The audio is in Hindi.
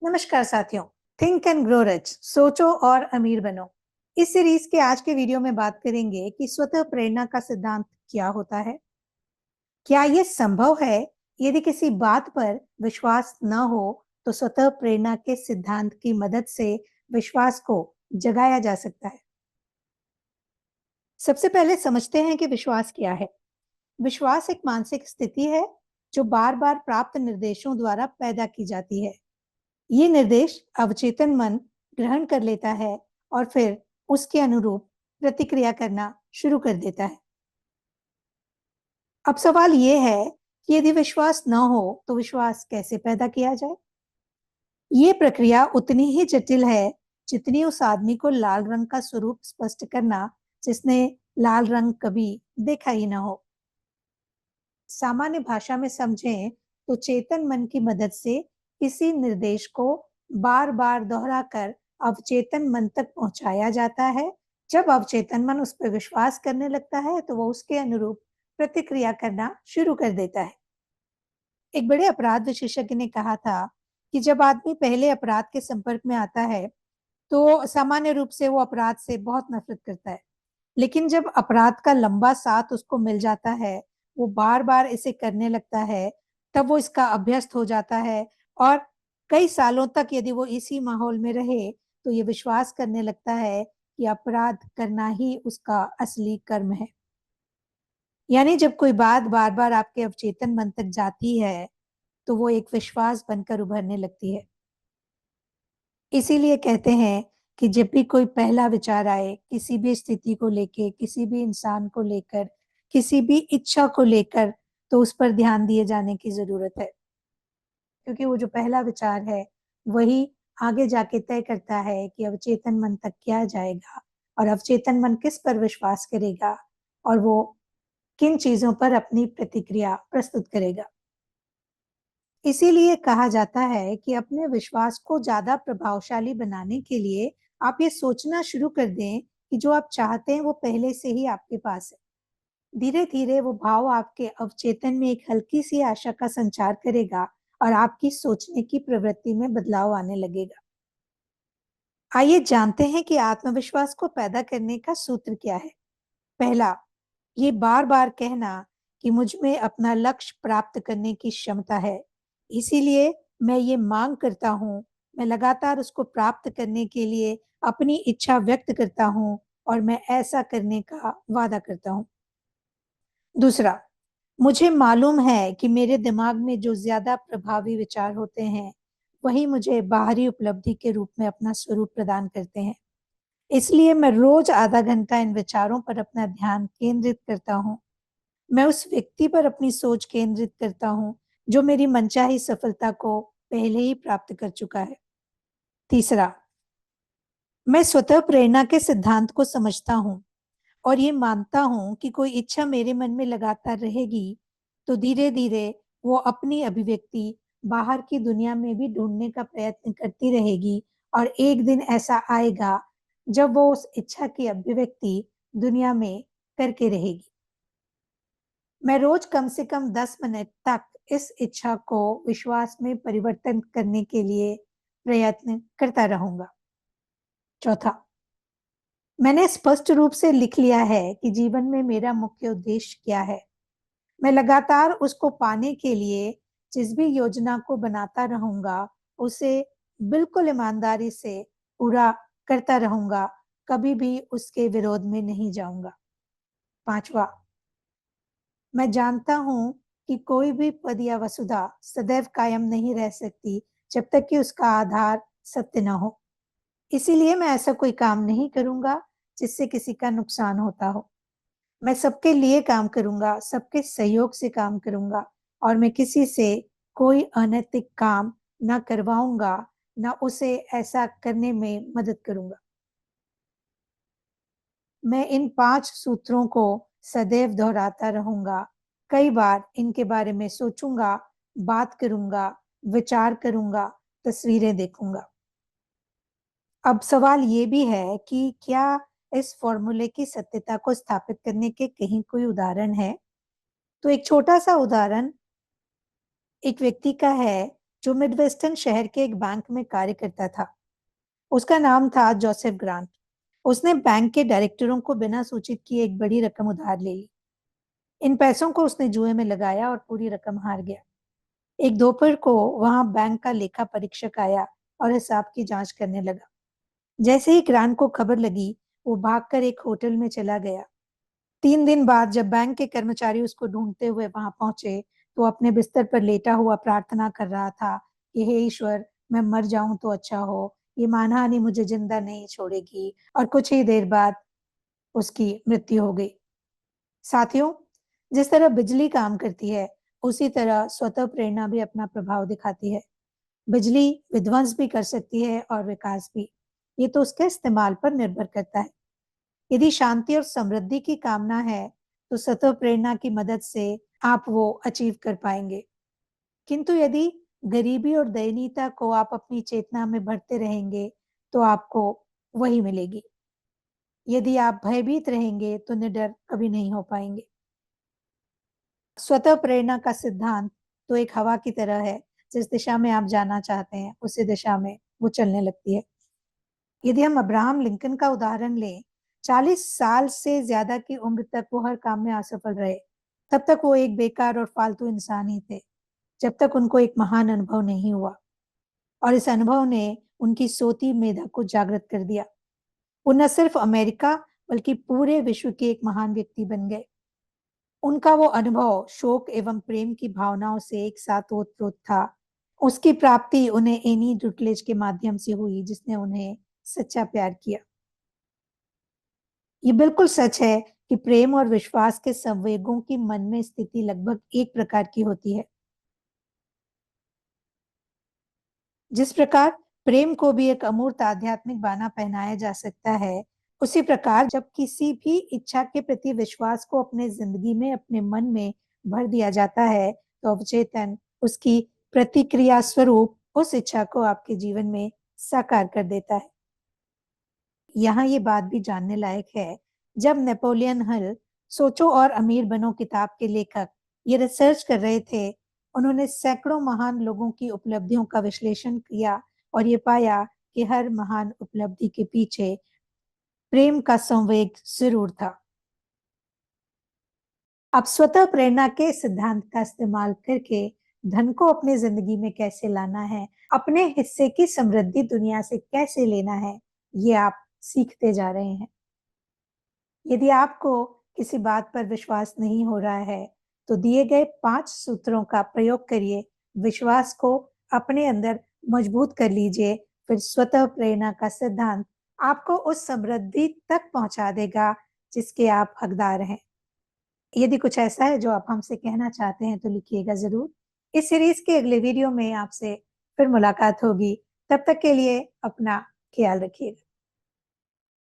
नमस्कार साथियों। थिंक एंड ग्रो रिच, सोचो और अमीर बनो। इस सीरीज के आज के वीडियो में बात करेंगे कि स्वतः प्रेरणा का सिद्धांत क्या होता है। क्या यह संभव है? यदि किसी बात पर विश्वास न हो तो स्वतः प्रेरणा के सिद्धांत की मदद से विश्वास को जगाया जा सकता है। सबसे पहले समझते हैं कि विश्वास क्या है। विश्वास एक मानसिक स्थिति है जो बार बार प्राप्त निर्देशों द्वारा पैदा की जाती है। ये निर्देश अवचेतन मन ग्रहण कर लेता है और फिर उसके अनुरूप प्रतिक्रिया करना शुरू कर देता है। अब सवाल ये है कि यदि विश्वास न हो तो विश्वास कैसे पैदा किया जाए। ये प्रक्रिया उतनी ही जटिल है जितनी उस आदमी को लाल रंग का स्वरूप स्पष्ट करना जिसने लाल रंग कभी देखा ही ना हो। सामान्य भाषा में समझें तो चेतन मन की मदद से किसी निर्देश को बार बार दोहराकर अवचेतन मन तक पहुंचाया जाता है। जब अवचेतन मन उस पर विश्वास करने लगता है तो वो उसके अनुरूप प्रतिक्रिया करना शुरू कर देता है। एक बड़े अपराध विशेषज्ञ ने कहा था कि जब आदमी पहले अपराध के संपर्क में आता है तो सामान्य रूप से वो अपराध से बहुत नफरत करता है, लेकिन जब अपराध का लंबा साथ उसको मिल जाता है, वो बार बार इसे करने लगता है, तब वो इसका अभ्यस्त हो जाता है और कई सालों तक यदि वो इसी माहौल में रहे तो ये विश्वास करने लगता है कि अपराध करना ही उसका असली कर्म है। यानी जब कोई बात बार बार आपके अवचेतन मन तक जाती है तो वो एक विश्वास बनकर उभरने लगती है। इसीलिए कहते हैं कि जब भी कोई पहला विचार आए किसी भी स्थिति को लेके, किसी भी इंसान को लेकर, किसी भी इच्छा को लेकर, तो उस पर ध्यान दिए जाने की जरूरत है, क्योंकि वो जो पहला विचार है वही आगे जाके तय करता है कि अवचेतन मन तक क्या जाएगा और अवचेतन मन किस पर विश्वास करेगा और वो किन चीजों पर अपनी प्रतिक्रिया प्रस्तुत करेगा। इसीलिए कहा जाता है कि अपने विश्वास को ज्यादा प्रभावशाली बनाने के लिए आप ये सोचना शुरू कर दें कि जो आप चाहते हैं वो पहले से ही आपके पास है। धीरे धीरे वो भाव आपके अवचेतन में एक हल्की सी आशा का संचार करेगा और आपकी सोचने की प्रवृत्ति में बदलाव आने लगेगा। आइए जानते हैं कि आत्मविश्वास को पैदा करने का सूत्र क्या है। पहला, ये बार बार कहना कि मुझ में अपना लक्ष्य प्राप्त करने की क्षमता है, इसीलिए मैं ये मांग करता हूँ, मैं लगातार उसको प्राप्त करने के लिए अपनी इच्छा व्यक्त करता हूँ और मैं ऐसा करने का वादा करता हूँ। दूसरा, मुझे मालूम है कि मेरे दिमाग में जो ज्यादा प्रभावी विचार होते हैं वही मुझे बाहरी उपलब्धि के रूप में अपना स्वरूप प्रदान करते हैं, इसलिए मैं रोज आधा घंटा इन विचारों पर अपना ध्यान केंद्रित करता हूँ। मैं उस व्यक्ति पर अपनी सोच केंद्रित करता हूँ जो मेरी मनचाही सफलता को पहले ही प्राप्त कर चुका है। तीसरा, मैं स्वतः प्रेरणा के सिद्धांत को समझता हूँ और ये मानता हूँ कि कोई इच्छा मेरे मन में लगातार रहेगी तो धीरे धीरे वो अपनी अभिव्यक्ति बाहर की दुनिया में भी ढूंढने का प्रयत्न करती रहेगी और एक दिन ऐसा आएगा जब वो उस इच्छा की अभिव्यक्ति दुनिया में करके रहेगी। मैं रोज कम से कम 10 मिनट तक इस इच्छा को विश्वास में परिवर्तन करने के लिए प्रयत्न करता रहूंगा। चौथा, मैंने स्पष्ट रूप से लिख लिया है कि जीवन में मेरा मुख्य उद्देश्य क्या है। मैं लगातार उसको पाने के लिए जिस भी योजना को बनाता रहूंगा उसे बिल्कुल ईमानदारी से पूरा करता रहूंगा, कभी भी उसके विरोध में नहीं जाऊंगा। पांचवा, मैं जानता हूं कि कोई भी पद या वसुधा सदैव कायम नहीं रह सकती जब तक कि उसका आधार सत्य न हो, इसीलिए मैं ऐसा कोई काम नहीं करूंगा जिससे किसी का नुकसान होता हो। मैं सबके लिए काम करूंगा, सबके सहयोग से काम करूंगा और मैं किसी से कोई अनैतिक काम न करवाऊंगा, न उसे ऐसा करने में मदद करूंगा। मैं इन 5 सूत्रों को सदैव दोहराता रहूंगा, कई बार इनके बारे में सोचूंगा, बात करूंगा, विचार करूंगा, तस्वीरें देखूंगा। अब सवाल ये भी है कि क्या इस फॉर्मूले की सत्यता को स्थापित करने के कहीं कोई उदाहरण है? तो एक छोटा सा उदाहरण एक व्यक्ति का है जो मिडवेस्टर्न शहर के एक बैंक में कार्य करता था। उसका नाम था जोसेफ ग्रांट। उसने बैंक के डायरेक्टरों को बिना सूचित किए एक बड़ी रकम उधार ले ली। इन पैसों को उसने जुए में लगाया और पूरी रकम हार गया। एक दोपहर को वहां बैंक का लेखा परीक्षक आया और हिसाब की जांच करने लगा। जैसे ही ग्रांट को खबर लगी, वो भागकर एक होटल में चला गया। 3 दिन बाद जब बैंक के कर्मचारी उसको ढूंढते हुए वहां पहुंचे, तो अपने बिस्तर पर लेटा हुआ प्रार्थना कर रहा था कि हे ईश्वर, मैं मर जाऊं तो अच्छा हो, ये मानहानि मुझे जिंदा नहीं छोड़ेगी। और कुछ ही देर बाद उसकी मृत्यु हो गई। साथियों, जिस तरह बिजली काम करती है, उसी तरह स्वतः प्रेरणा भी अपना प्रभाव दिखाती है। बिजली विध्वंस भी कर सकती है और विकास भी। ये तो उसके इस्तेमाल पर निर्भर करता है। यदि शांति और समृद्धि की कामना है, तो स्वतः प्रेरणा की मदद से आप वो अचीव कर पाएंगे। किंतु यदि गरीबी और दयनीयता को आप अपनी चेतना में भरते रहेंगे, तो आपको वही मिलेगी। यदि आप भयभीत रहेंगे, तो निडर कभी नहीं हो पाएंगे। स्वतः प्रेरणा का सिद्धांत तो एक हवा की तरह है। जिस दिशा में आप जाना चाहते हैं, उसी दिशा में वो चलने लगती है। यदि हम अब्राहम लिंकन का उदाहरण लें, 40 साल से ज्यादा की उम्र तक वो हर काम में असफल रहे। तब तक वो एक बेकार और फालतू इंसान ही थे, जब तक उनको एक महान अनुभव नहीं हुआ। और इस अनुभव ने उनकी सोती मेधा को जागृत कर दिया। वो न सिर्फ अमेरिका, बल्कि पूरे विश्व के एक महान व्यक्ति बन गए। उनका वो अनुभव शोक एवं प्रेम की भावनाओं से एक साथ ओतप्रोत था। उसकी प्राप्ति उन्हें एनी डुटलेज के माध्यम से हुई, जिसने उन्हें सच्चा प्यार किया। ये बिल्कुल सच है कि प्रेम और विश्वास के संवेगों की मन में स्थिति लगभग एक प्रकार की होती है। जिस प्रकार प्रेम को भी एक अमूर्त आध्यात्मिक बाना पहनाया जा सकता है, उसी प्रकार जब किसी भी इच्छा के प्रति विश्वास को अपने जिंदगी में, अपने मन में भर दिया जाता है, तो अवचेतन उसकी प्रतिक्रिया स्वरूप उस इच्छा को आपके जीवन में साकार कर देता है। यहाँ ये बात भी जानने लायक है, जब नेपोलियन हिल सोचो और अमीर बनो किताब के लेखक ये रिसर्च कर रहे थे, उन्होंने सैकड़ों महान लोगों की उपलब्धियों का विश्लेषण किया और ये पाया कि हर महान उपलब्धि के पीछे प्रेम का संवेग जरूर था। अब स्वतः प्रेरणा के सिद्धांत का इस्तेमाल करके धन को अपनी जिंदगी में कैसे लाना है, अपने हिस्से की समृद्धि दुनिया से कैसे लेना है, ये आप सीखते जा रहे हैं। यदि आपको किसी बात पर विश्वास नहीं हो रहा है, तो दिए गए 5 सूत्रों का प्रयोग करिए। विश्वास को अपने अंदर मजबूत कर लीजिए। फिर स्वतः प्रेरणा का सिद्धांत आपको उस समृद्धि तक पहुंचा देगा जिसके आप हकदार हैं। यदि कुछ ऐसा है जो आप हमसे कहना चाहते हैं, तो लिखिएगा जरूर। इस सीरीज के अगले वीडियो में आपसे फिर मुलाकात होगी। तब तक के लिए अपना ख्याल रखिएगा।